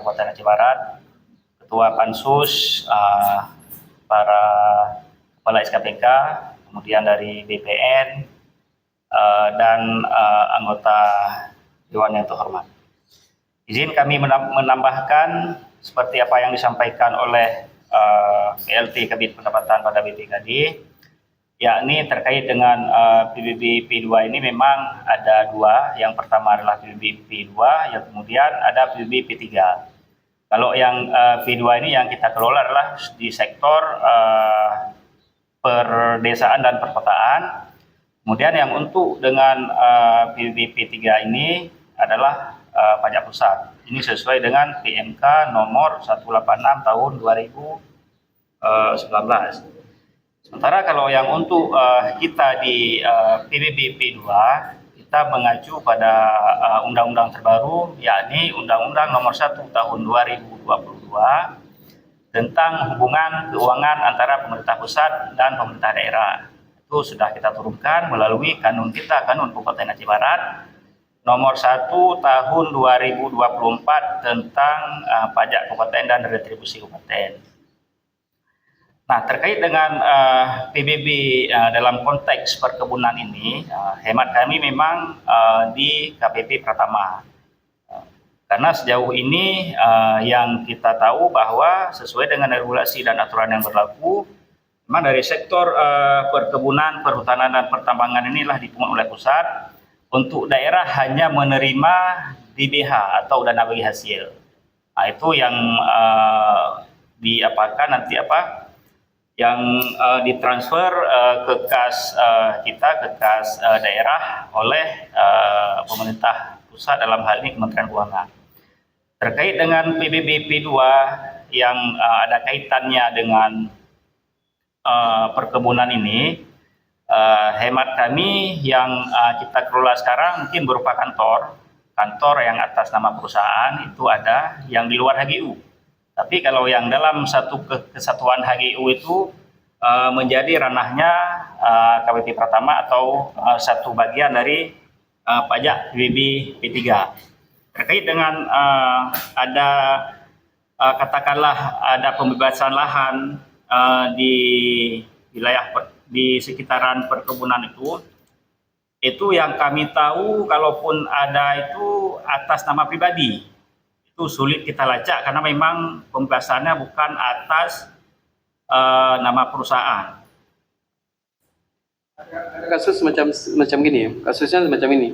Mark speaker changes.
Speaker 1: Kabupaten Aceh Barat, Ketua Pansus, para Kepala SKPK, kemudian dari BPN, dan anggota Dewan yang terhormat. Izin kami menambahkan seperti apa yang disampaikan oleh PLT Kabid Pendapatan pada BPKD, yakni terkait dengan PBB P2 ini memang ada dua. Yang pertama adalah PBB P2, yang kemudian ada PBB P3. Kalau yang P2 ini yang kita kelola adalah di sektor perdesaan dan perkotaan. Kemudian yang untuk dengan PBB P3 ini adalah pajak pusat. Ini sesuai dengan PMK nomor 186 tahun 2019. Sementara kalau yang untuk kita di PBB P2, kita mengacu pada undang-undang terbaru, yakni Undang-Undang nomor 1 tahun 2022 tentang hubungan keuangan antara pemerintah pusat dan pemerintah daerah. Itu sudah kita turunkan melalui kanun kita, Kanun Kabupaten Aceh Barat nomor 1 tahun 2024 tentang pajak kabupaten dan retribusi kabupaten. Nah, terkait dengan PBB dalam konteks perkebunan ini, hemat kami memang di KPP Pratama. Karena sejauh ini yang kita tahu bahwa sesuai dengan regulasi dan aturan yang berlaku, memang dari sektor perkebunan, perhutanan, dan pertambangan inilah dipungut oleh pusat. Untuk daerah hanya menerima DBH atau dana bagi hasil. Nah, itu yang diapakan nanti yang ditransfer ke kas kita, ke kas daerah oleh pemerintah pusat, dalam hal ini Kementerian Keuangan. Terkait dengan PBB P2 yang ada kaitannya dengan perkebunan ini, hemat kami yang kita kelola sekarang mungkin berupa kantor yang atas nama perusahaan itu ada yang di luar HGU. Tapi kalau yang dalam satu kesatuan HGU itu menjadi ranahnya KPP Pratama atau satu bagian dari pajak PBB P3. Terkait dengan ada katakanlah ada pembebasan lahan di wilayah di sekitaran perkebunan itu yang kami tahu, kalaupun ada itu atas nama pribadi, itu sulit kita lacak karena memang pembahasannya bukan atas nama perusahaan.
Speaker 2: Ada kasus macam gini, kasusnya semacam ini.